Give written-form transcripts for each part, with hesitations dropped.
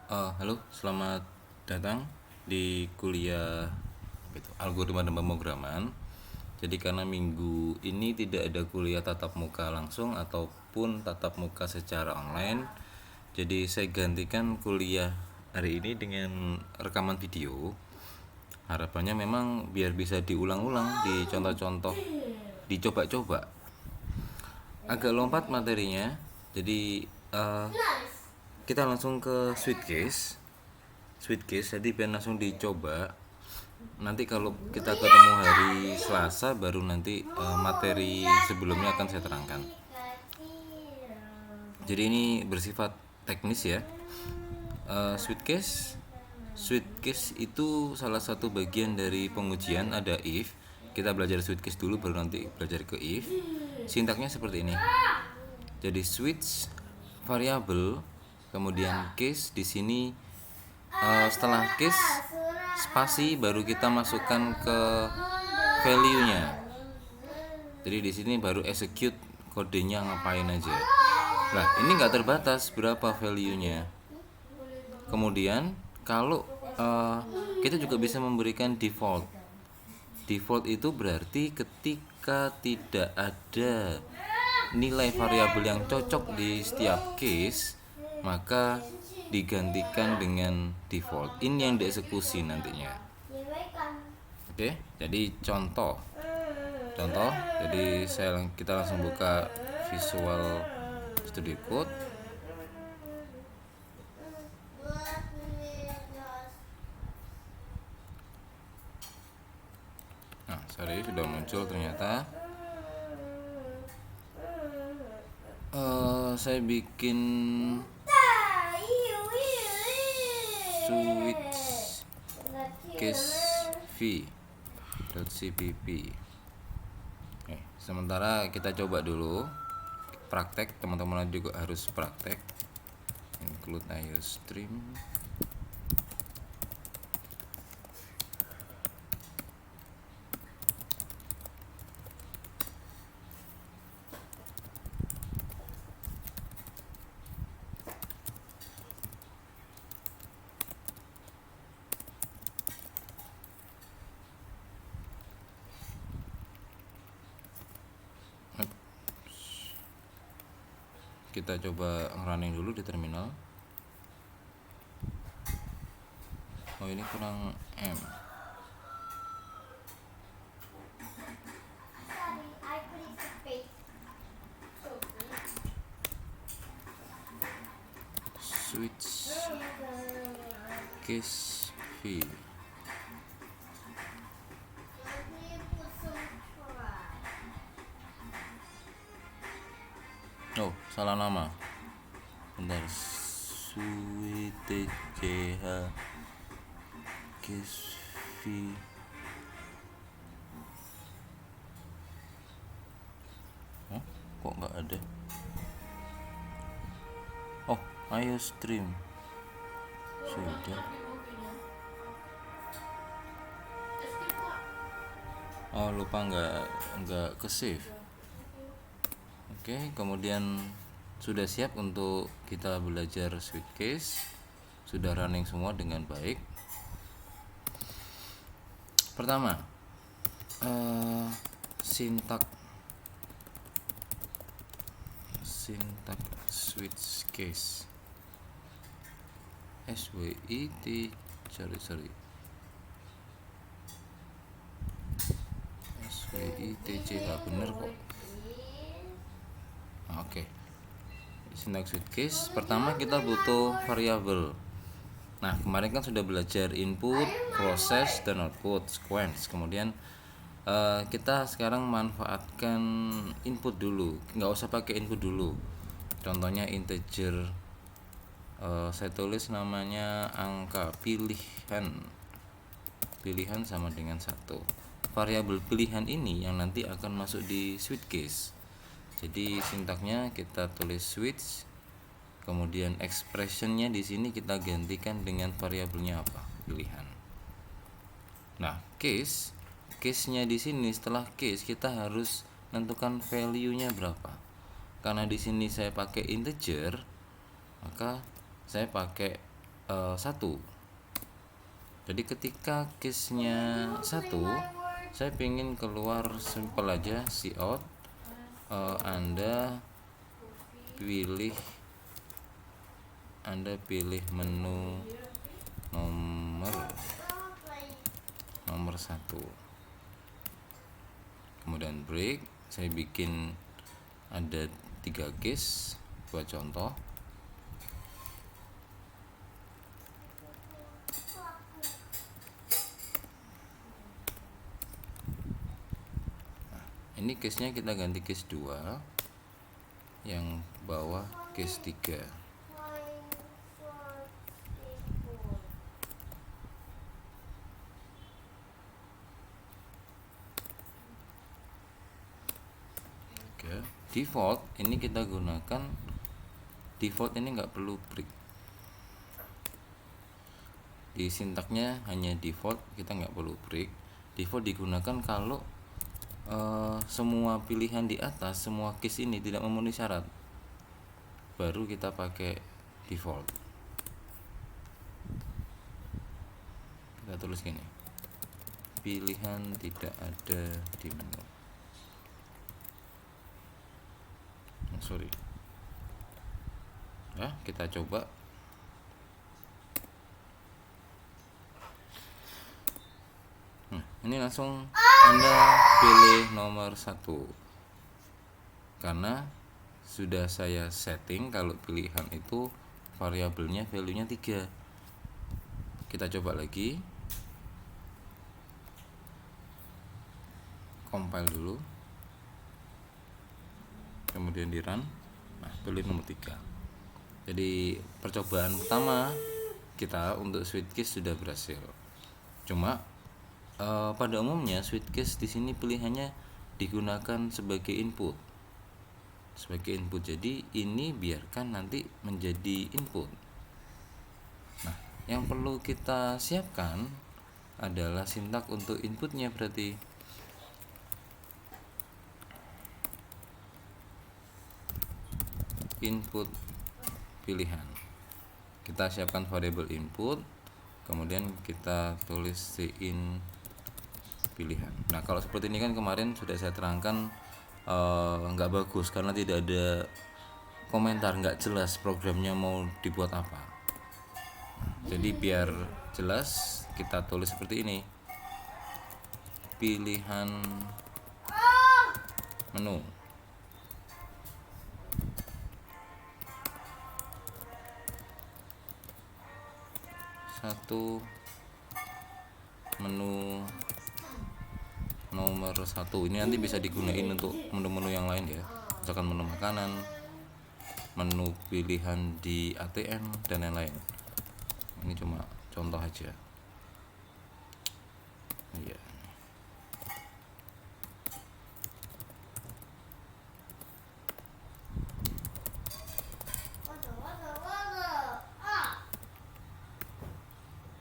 Halo, selamat datang di kuliah algoritma dan pemrograman. Jadi karena minggu ini tidak ada kuliah tatap muka langsung ataupun tatap muka secara online, jadi saya gantikan kuliah hari ini dengan rekaman video. Harapannya memang biar bisa diulang-ulang, dicontoh-contoh, dicoba-coba. Agak lompat materinya, jadi eh, kita langsung ke sweet case jadi biar langsung dicoba. Nanti kalau kita ketemu hari Selasa baru nanti materi sebelumnya akan saya terangkan. Jadi ini bersifat teknis ya. Sweet case itu salah satu bagian dari pengujian. Ada if, kita belajar sweet case dulu baru nanti belajar ke if. Sintaknya seperti ini. Jadi switch variable, kemudian case di sini. Setelah case spasi baru kita masukkan ke value-nya. Jadi di sini baru execute kodenya ngapain aja. Nah, ini nggak terbatas berapa value-nya. Kemudian kalau kita juga bisa memberikan default. Default itu berarti ketika tidak ada nilai variabel yang cocok di setiap case, maka digantikan dengan default. Ini yang dieksekusi nantinya. Oke, jadi contoh. Jadi kita langsung buka Visual Studio Code. Nah, sorry sudah muncul ternyata. Saya bikin switch case v.cpp. Sementara kita coba dulu praktek, teman-teman juga harus praktek. Include iostream. Kita coba running dulu di terminal. Oh, ini kurang M. Switch case v. Oh, salah nama. Bentar. Switch case v. Kok nggak ada? Oh, iostream. Sudah. Oh, lupa nggak ke save. Oke, kemudian sudah siap untuk kita belajar switch case. Sudah running semua dengan baik. Pertama, sintak switch case. SWIT sorry SWITCH bener kok. Oke. Sintak switch case pertama kita butuh variabel. Nah, kemarin kan sudah belajar input, proses, dan output sequence. Kemudian kita sekarang manfaatkan input dulu. Nggak usah pakai input dulu. Contohnya integer, saya tulis namanya angka pilihan sama dengan 1. Variabel pilihan ini yang nanti akan masuk di switch case. Jadi sintaknya kita tulis switch, kemudian expressionnya di sini kita gantikan dengan variabelnya apa? Pilihan. Nah, case-nya di sini setelah case kita harus menentukan value-nya berapa. Karena di sini saya pakai integer, maka saya pakai 1. Jadi ketika case-nya 1, saya ingin keluar simple aja cout. Anda pilih menu nomor 1, kemudian break. Saya bikin ada 3 case buat contoh. Ini case-nya kita ganti case 2, yang bawah case 3. Oke, default ini kita gunakan default, ini nggak perlu break. Di sintaknya hanya default, kita nggak perlu break. Default digunakan kalau semua pilihan di atas, semua case ini tidak memenuhi syarat, baru kita pakai default. Kita tulis gini, pilihan tidak ada di menu. Sorry ya, kita coba. Ini langsung Anda pilih nomor 1 karena sudah saya setting kalau pilihan itu variabelnya value-nya 3. Kita coba lagi, compile dulu, kemudian di run. Nah, pilih nomor 3. Jadi percobaan pertama kita untuk switch case sudah berhasil. Cuma pada umumnya switch case di sini pilihannya digunakan sebagai input. Jadi ini biarkan nanti menjadi input. Nah, yang perlu kita siapkan adalah sintak untuk inputnya. Berarti input pilihan, kita siapkan variabel input, kemudian kita tulis cin pilihan. Nah, kalau seperti ini kan kemarin sudah saya terangkan nggak bagus karena tidak ada komentar, nggak jelas programnya mau dibuat apa. Jadi biar jelas kita tulis seperti ini, pilihan menu. Satu, menu nomor 1. Ini nanti bisa digunain untuk menu-menu yang lain ya, misalkan menu makanan, menu pilihan di ATM dan lain-lain. Ini cuma contoh aja. Iya.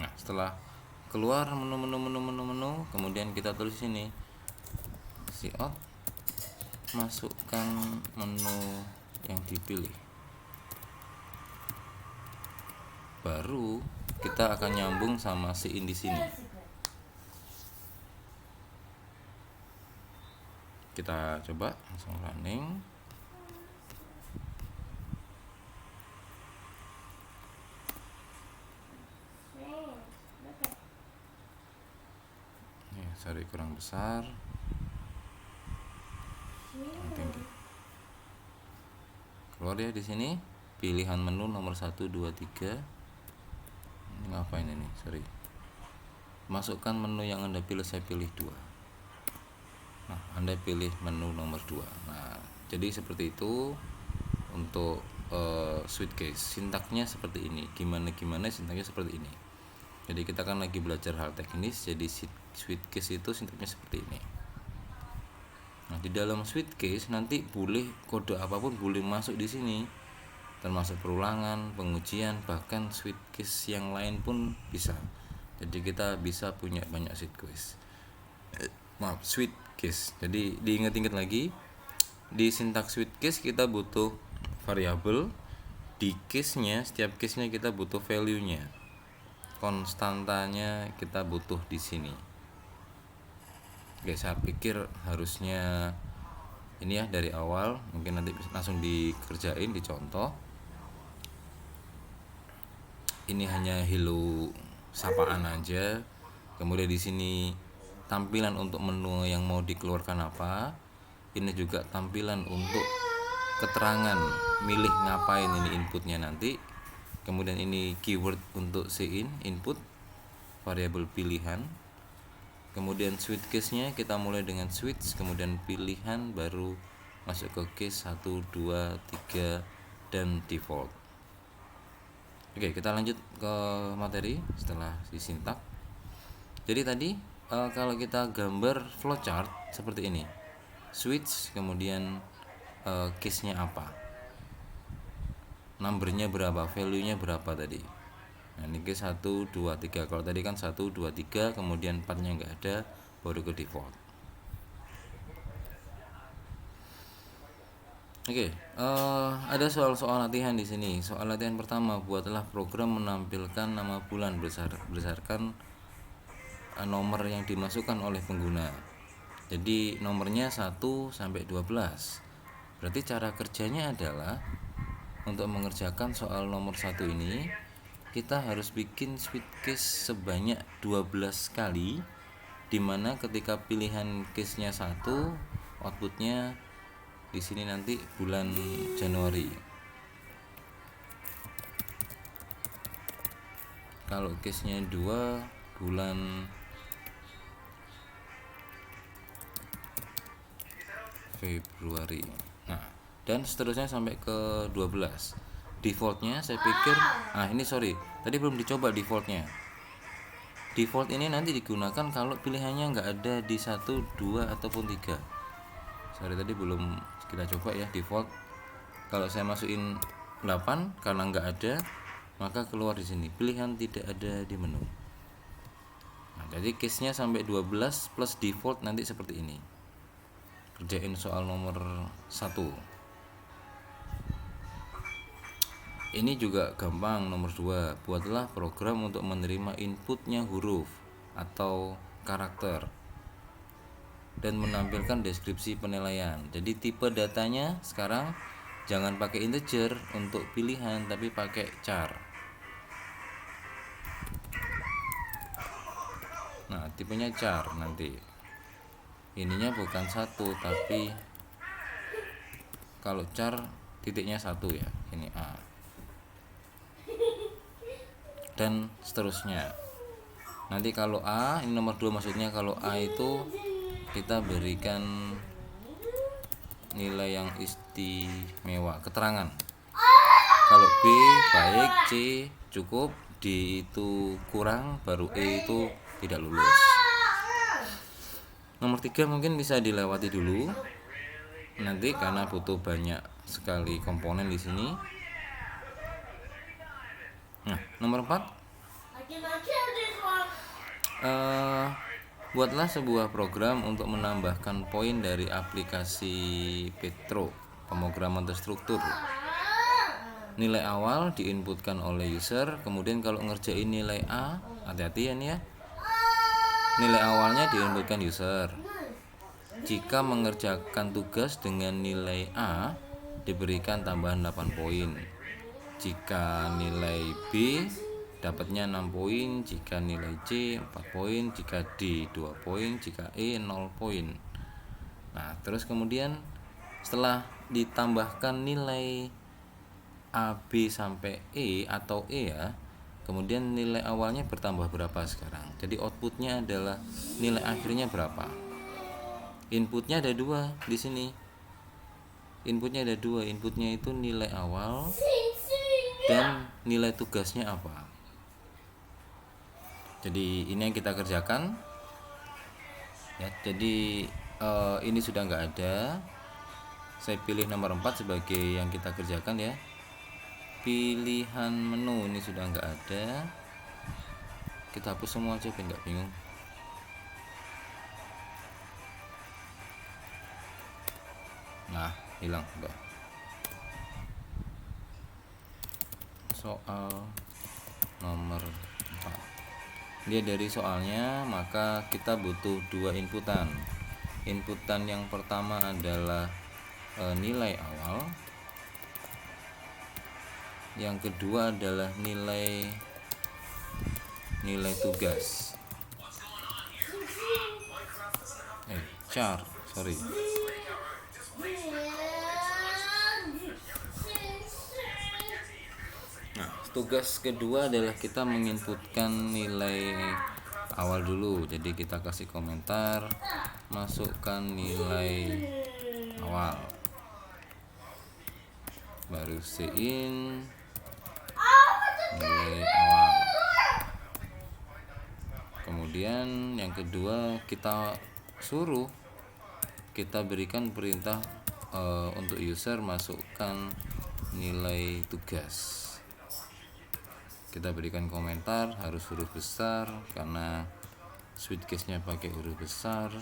Nah, setelah keluar menu, kemudian kita tulis sini cout, masukkan menu yang dipilih. Baru kita akan nyambung sama cin di sini. Kita coba langsung running. Sorry, kurang besar, tinggi. Keluar ya di sini pilihan menu nomor 1, 2, 3. Ini ngapain ini? Sorry. Masukkan menu yang Anda pilih, saya pilih 2. Nah, Anda pilih menu nomor 2. Nah, jadi seperti itu untuk switch case. Sintaknya seperti ini. Gimana sintaknya seperti ini. Jadi kita kan lagi belajar hal teknis, jadi switch case itu sintaknya seperti ini. Nah, di dalam switch case nanti boleh kode apapun boleh masuk di sini, termasuk perulangan, pengujian, bahkan switch case yang lain pun bisa. Jadi kita bisa punya banyak switch case. Jadi diingat-ingat lagi, di sintak switch case kita butuh variabel, Di case-nya, setiap case-nya kita butuh value-nya, konstantanya kita butuh di sini. Oke, saya pikir harusnya ini ya dari awal, mungkin nanti langsung dikerjain, dicontoh. Ini hanya hello sapaan aja. Kemudian di sini tampilan untuk menu yang mau dikeluarkan apa. Ini juga tampilan untuk keterangan milih ngapain ini inputnya nanti. Kemudian ini keyword untuk in input variabel pilihan. Kemudian switch case-nya kita mulai dengan switch, kemudian pilihan, baru masuk ke case 1, 2, 3 dan default. Oke, kita lanjut ke materi setelah si sintak. Jadi tadi kalau kita gambar flowchart seperti ini, switch, kemudian case-nya apa, numbernya berapa, value-nya berapa tadi. Nah ini case 1, 2, 3. Kalau tadi kan 1, 2, 3, kemudian 4 nya nggak ada, baru ke default. Oke, ada soal-soal latihan di sini. Soal latihan pertama, buatlah program menampilkan nama bulan berdasarkan nomor yang dimasukkan oleh pengguna. Jadi nomornya 1 sampai 12. Berarti cara kerjanya adalah untuk mengerjakan soal nomor 1 ini, kita harus bikin switch case sebanyak 12 kali, dimana ketika pilihan case-nya 1, outputnya di sini nanti bulan Januari. Kalau case-nya 2, bulan Februari. Nah, dan seterusnya sampai ke 12. Defaultnya saya pikir, tadi belum dicoba defaultnya. Default ini nanti digunakan kalau pilihannya nggak ada di 1, 2 ataupun 3. Tadi belum kita coba ya default. Kalau saya masukin 8 karena nggak ada, maka keluar di sini pilihan tidak ada di menu. Nah, jadi case-nya sampai 12 plus default nanti seperti ini. Kerjain soal nomor 1. Ini juga gampang. Nomor 2, buatlah program untuk menerima inputnya huruf atau karakter dan menampilkan deskripsi penilaian. Jadi tipe datanya sekarang jangan pakai integer untuk pilihan, tapi pakai char. Nah, tipenya char nanti. Ininya bukan 1, tapi kalau char titiknya 1 ya. Ini A. Dan seterusnya. Nanti kalau A, ini nomor 2 maksudnya, kalau A itu kita berikan nilai yang istimewa, keterangan. Kalau B baik, C cukup, D itu kurang, baru E itu tidak lulus. Nomor 3 mungkin bisa dilewati dulu nanti karena butuh banyak sekali komponen di sini. Nah, nomor 4, buatlah sebuah program untuk menambahkan poin dari aplikasi Petro, pemrograman terstruktur. Nilai awal diinputkan oleh user, kemudian kalau ngerjain nilai A, hati-hati ya. Nilai awalnya diinputkan user. Jika mengerjakan tugas dengan nilai A, diberikan tambahan 8 poin. Jika nilai B, dapatnya 6 poin, jika nilai C 4 poin, jika D 2 poin, jika E 0 poin. Nah, terus kemudian setelah ditambahkan nilai A, B sampai E atau E ya, kemudian nilai awalnya bertambah berapa sekarang. Jadi outputnya adalah nilai akhirnya berapa. Inputnya ada 2 di sini. Inputnya itu nilai awal dan nilai tugasnya apa. Jadi ini yang kita kerjakan ya. Jadi ini sudah nggak ada. Saya pilih nomor 4 sebagai yang kita kerjakan ya. Pilihan menu ini sudah nggak ada. Kita hapus semua aja biar nggak bingung. Nah, hilang udah. soal nomor 4. Dia dari soalnya, maka kita butuh dua inputan. Inputan yang pertama adalah nilai awal. Yang kedua adalah nilai tugas. Sorry. Nah, tugas kedua adalah kita menginputkan nilai awal dulu. Jadi kita kasih komentar, masukkan nilai awal, baru in nilai awal. Kemudian yang kedua kita berikan perintah untuk user masukkan nilai tugas. Kita berikan komentar harus huruf besar karena sweet case-nya pakai huruf besar.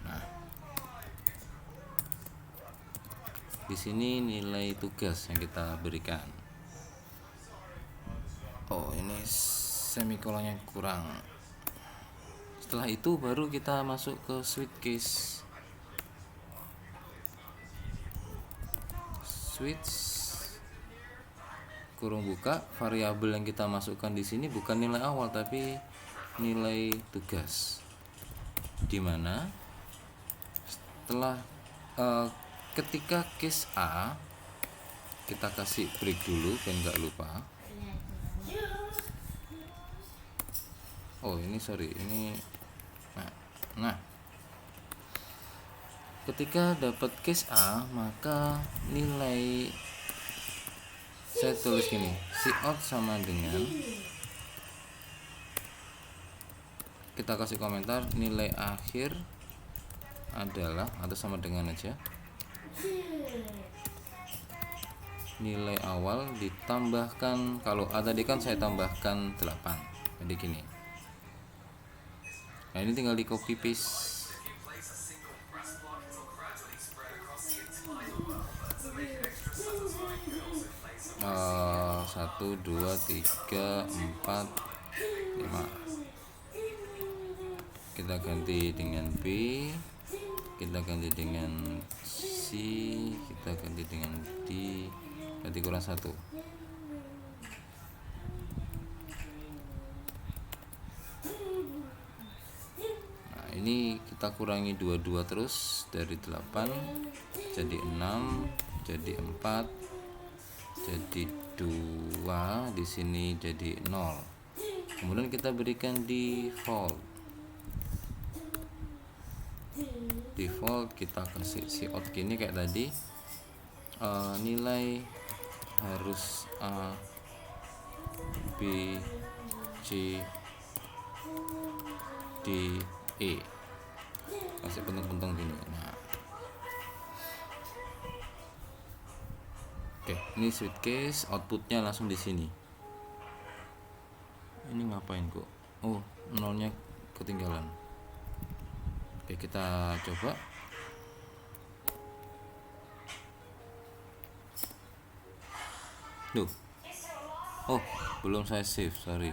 Nah, di sini nilai tugas yang kita berikan. Oh, ini semikolonnya kurang. Setelah itu baru kita masuk ke sweet case. Switch kurung buka, variabel yang kita masukkan di sini bukan nilai awal tapi nilai tugas. Dimana setelah ketika case A kita kasih break dulu biar nggak lupa. Nah, ketika dapat case A, maka nilai saya tulis gini, cout sama dengan, kita kasih komentar nilai akhir adalah atau sama dengan aja nilai awal ditambahkan, kalau A tadi kan saya tambahkan 8, jadi gini. Nah, ini tinggal di copy paste. Satu, dua, tiga, empat, 5. Kita ganti dengan B, kita ganti dengan C, kita ganti dengan D, berarti kurang 1. Nah, ini kita kurangi 22 terus, dari 8 jadi 6, jadi 4, jadi 2, di sini jadi 0. Kemudian kita berikan default, kita kasih cout gini kayak tadi. Nilai harus A, B, C, D, E, kasih pentung-pentung gini. Nah, oke, ini sweet case, outputnya langsung di sini. Ini ngapain kok? Oh, nolnya ketinggalan. Oke, kita coba. Duh. Oh, belum saya save, sorry.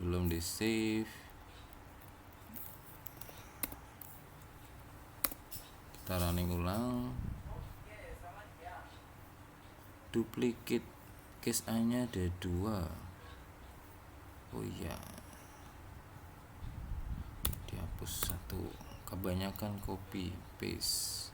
Belum di save. Kita running ulang. Duplicate case A nya ada 2. Oh iya, dihapus 1, kebanyakan copy paste.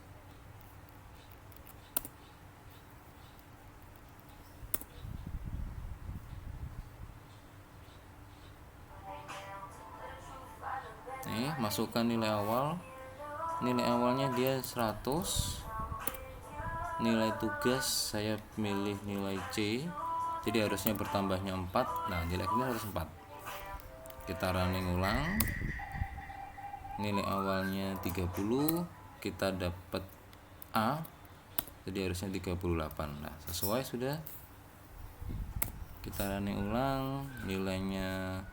Nih, masukkan nilai awal. Nilai awalnya dia 100. Nilai tugas saya pilih nilai C, jadi harusnya bertambahnya 4. Nah, nilai ini harus 4. Kita running ulang. Nilai awalnya 30, kita dapat A, jadi harusnya 38. Nah, sesuai sudah. Kita running ulang, nilainya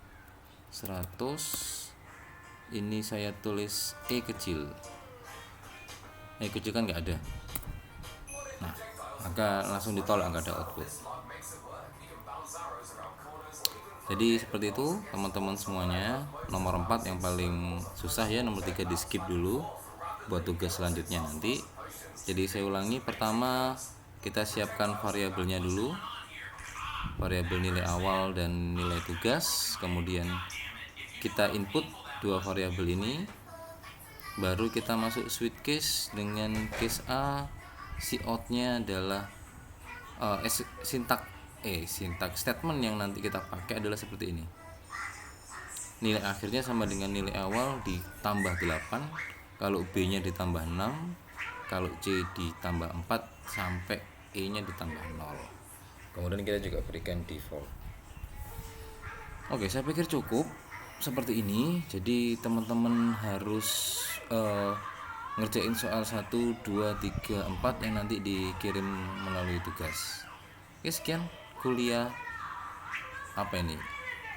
100. Ini saya tulis E kecil. E kecil kan nggak ada. Nah, maka langsung ditolak, nggak ada output. Jadi seperti itu teman-teman semuanya. Nomor 4 yang paling susah ya, nomor 3 di skip dulu buat tugas selanjutnya nanti. Jadi saya ulangi, pertama kita siapkan variabelnya dulu, variabel nilai awal dan nilai tugas. Kemudian kita input dua variabel ini, baru kita masuk switch case. Dengan case A, si outnya adalah sintak statement yang nanti kita pakai adalah seperti ini. Nilai akhirnya sama dengan nilai awal ditambah 8, kalau B nya ditambah 6, kalau C ditambah 4, sampai E nya ditambah 0. Kemudian kita juga berikan default. Oke, saya pikir cukup seperti ini. Jadi teman-teman harus ngerjain soal 1, 2, 3, 4 yang nanti dikirim melalui tugas. Oke, sekian kuliah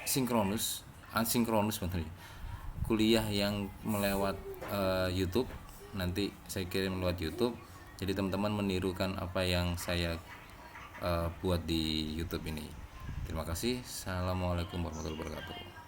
asinkronus bener. Kuliah yang melewat YouTube, nanti saya kirim lewat YouTube. Jadi teman-teman menirukan apa yang saya buat di YouTube ini. Terima kasih. Assalamualaikum warahmatullahi wabarakatuh.